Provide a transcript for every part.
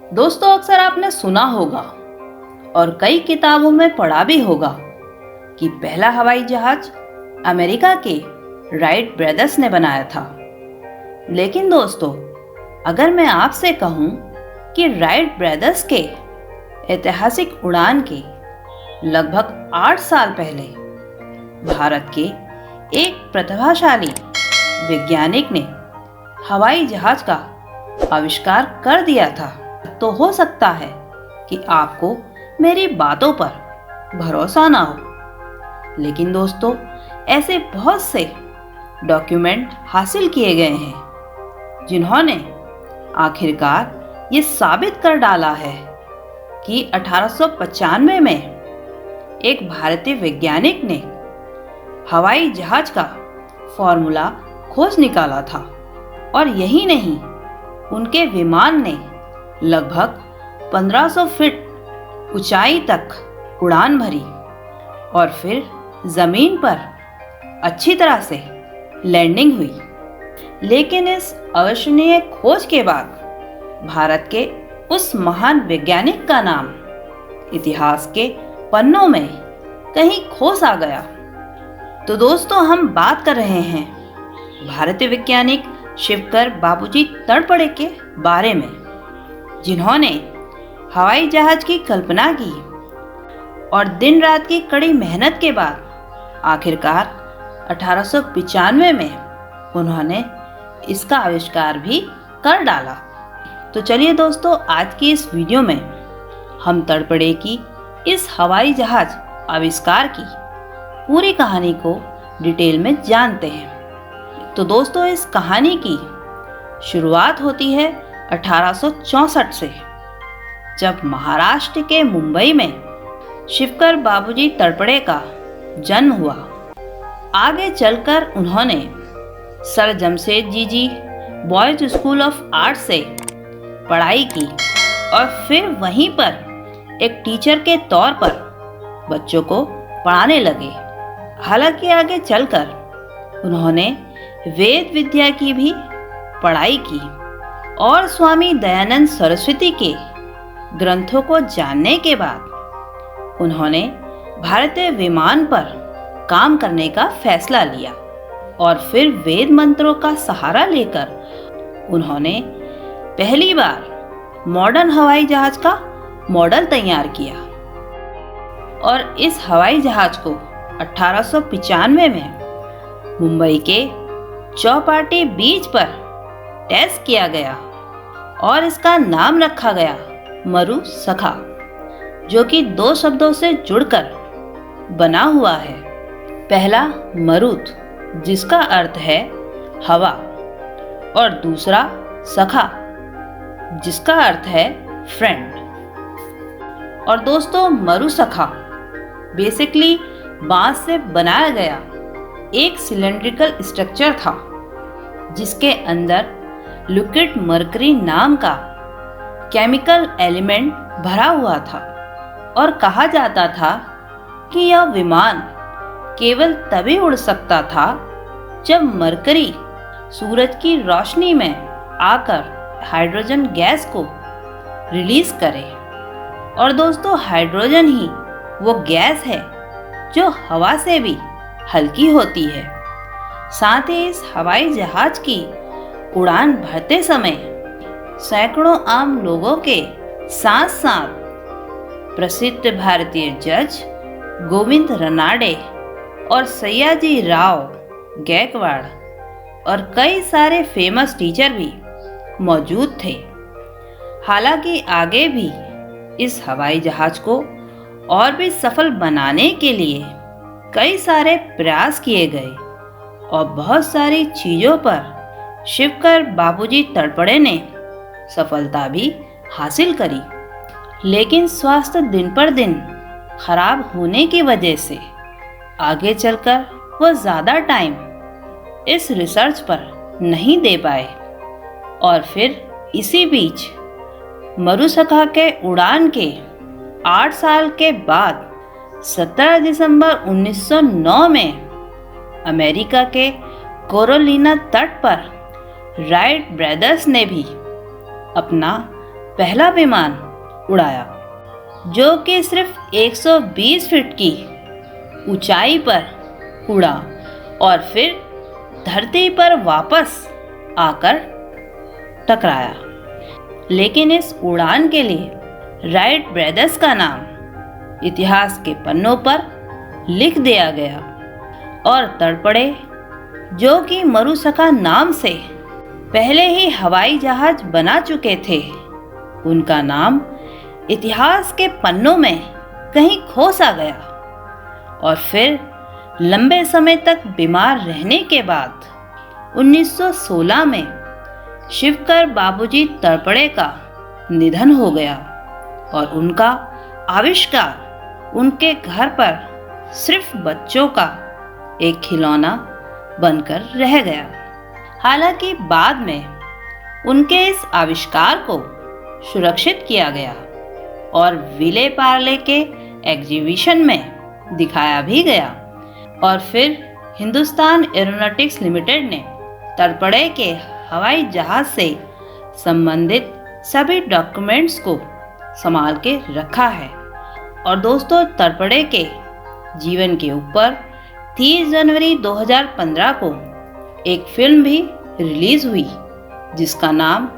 दोस्तों, अक्सर आपने सुना होगा और कई किताबों में पढ़ा भी होगा कि पहला हवाई जहाज अमेरिका के राइट ब्रदर्स ने बनाया था। लेकिन दोस्तों, अगर मैं आपसे कहूं कि राइट ब्रदर्स के ऐतिहासिक उड़ान के लगभग 8 साल पहले भारत के एक प्रतिभाशाली वैज्ञानिक ने हवाई जहाज का आविष्कार कर दिया था, तो हो सकता है कि आपको मेरी बातों पर भरोसा ना हो। लेकिन दोस्तों, ऐसे बहुत से डॉक्यूमेंट हासिल किए गए हैं जिन्होंने आखिरकार ये साबित कर डाला है कि 1895 में एक भारतीय वैज्ञानिक ने हवाई जहाज का फॉर्मूला खोज निकाला था। और यही नहीं, उनके विमान ने लगभग 1500 फीट ऊंचाई तक उड़ान भरी और फिर जमीन पर अच्छी तरह से लैंडिंग हुई। लेकिन इस अविश्वसनीय खोज के बाद भारत के उस महान वैज्ञानिक का नाम इतिहास के पन्नों में कहीं खो सा गया। तो दोस्तों, हम बात कर रहे हैं भारतीय वैज्ञानिक शिवकर बाबूजी तड़पड़े के बारे में, जिन्होंने हवाई जहाज की कल्पना की और दिन रात की कड़ी मेहनत के बाद आखिरकार 1895 में उन्होंने इसका आविष्कार भी कर डाला। तो चलिए दोस्तों, आज की इस वीडियो में हम तड़पड़े की इस हवाई जहाज आविष्कार की पूरी कहानी को डिटेल में जानते हैं। तो दोस्तों, इस कहानी की शुरुआत होती है 1864 से, जब महाराष्ट्र के मुंबई में शिवकर बाबूजी तड़पड़े का जन्म हुआ। आगे चलकर उन्होंने sir Jamshedji ji boys school of art से पढ़ाई की और फिर वहीं पर एक टीचर के तौर पर बच्चों को पढ़ाने लगे। हालांकि आगे चलकर उन्होंने वेद विद्या की भी पढ़ाई की और स्वामी दयानंद सरस्वती के ग्रंथों को जानने के बाद उन्होंने भारतीय विमान पर काम करने का फैसला लिया और फिर वेद मंत्रों का सहारा लेकर उन्होंने पहली बार मॉडर्न हवाई जहाज का मॉडल तैयार किया। और इस हवाई जहाज को 1895 में मुंबई के चौपाटी बीच पर टेस्ट किया गया और इसका नाम रखा गया मरुसखा, जो कि 2 शब्दों से जुड़कर बना हुआ है। पहला मरुत, जिसका अर्थ है हवा, और दूसरा सखा, जिसका अर्थ है फ्रेंड। और दोस्तों, मरुसखा बेसिकली बांस से बनाया गया एक सिलेंड्रिकल स्ट्रक्चर था, जिसके अंदर लिक्विड मरकरी नाम का केमिकल एलिमेंट भरा हुआ था। और कहा जाता था कि यह विमान केवल तभी उड़ सकता था जब मरकरी सूरज की रोशनी में आकर हाइड्रोजन गैस को रिलीज करे। और दोस्तों, हाइड्रोजन ही वो गैस है जो हवा से भी हल्की होती है। साथ ही इस हवाई जहाज की उड़ान भरते समय सैकड़ों आम लोगों के साथ साथ प्रसिद्ध भारतीय जज गोविंद रनाडे और सयाजी राव गायकवाड़ और कई सारे फेमस टीचर भी मौजूद थे। हालांकि आगे भी इस हवाई जहाज को और भी सफल बनाने के लिए कई सारे प्रयास किए गए और बहुत सारी चीज़ों पर शिवकर बाबूजी तड़पड़े ने सफलता भी हासिल करी। लेकिन स्वास्थ्य दिन पर दिन खराब होने की वजह से आगे चलकर वह ज़्यादा टाइम इस रिसर्च पर नहीं दे पाए। और फिर इसी बीच मरुसखा के उड़ान के 8 साल के बाद 17 दिसंबर 1909 में अमेरिका के कैरोलिना तट पर राइट ब्रदर्स ने भी अपना पहला विमान उड़ाया, जो कि सिर्फ 120 फीट की ऊंचाई पर उड़ा और फिर धरती पर वापस आकर टकराया। लेकिन इस उड़ान के लिए राइट ब्रदर्स का नाम इतिहास के पन्नों पर लिख दिया गया और तड़पड़े, जो कि मरुसका नाम से पहले ही हवाई जहाज बना चुके थे, उनका नाम इतिहास के पन्नों में कहीं खो सा गया। और फिर लंबे समय तक बीमार रहने के बाद 1916 में शिवकर बाबूजी तड़पड़े का निधन हो गया और उनका आविष्कार उनके घर पर सिर्फ बच्चों का एक खिलौना बनकर रह गया। हालांकि बाद में उनके इस आविष्कार को सुरक्षित किया गया और विले पार्ले के एग्जीबिशन में दिखाया भी गया। और फिर हिंदुस्तान एरोनॉटिक्स लिमिटेड ने तड़पड़े के हवाई जहाज से संबंधित सभी डॉक्यूमेंट्स को संभाल के रखा है। और दोस्तों, तड़पड़े के जीवन के ऊपर 30 जनवरी 2015 को एक फिल्म भी रिलीज हुई, जिसका नाम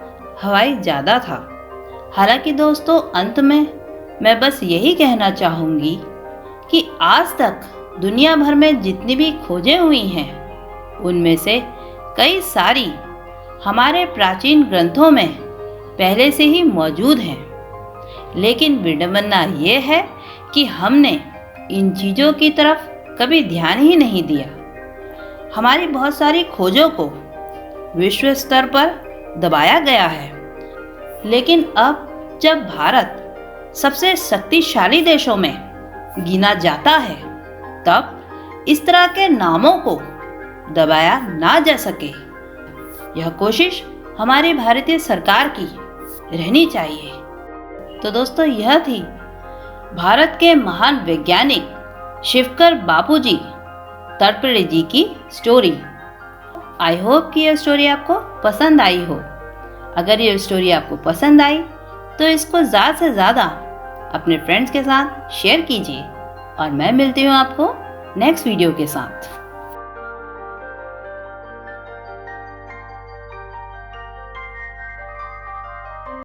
हवाई जादा था। हालांकि दोस्तों, अंत में मैं बस यही कहना चाहूँगी कि आज तक दुनिया भर में जितनी भी खोजें हुई हैं, उनमें से कई सारी हमारे प्राचीन ग्रंथों में पहले से ही मौजूद हैं। लेकिन विडंबना ये है कि हमने इन चीज़ों की तरफ कभी ध्यान ही नहीं दिया। हमारी बहुत सारी खोजों को विश्व स्तर पर दबाया गया है, लेकिन अब जब भारत सबसे शक्तिशाली देशों में गिना जाता है, तब इस तरह के नामों को दबाया ना जा सके, यह कोशिश हमारी भारतीय सरकार की रहनी चाहिए। तो दोस्तों, यह थी भारत के महान वैज्ञानिक शिवकर बापूजी तड़पड़े जी की स्टोरी। आई होप कि यह स्टोरी आपको पसंद आई हो। अगर ये स्टोरी आपको पसंद आई तो इसको ज़्यादा से ज़्यादा अपने फ्रेंड्स के साथ शेयर कीजिए और मैं मिलती हूँ आपको नेक्स्ट वीडियो के साथ।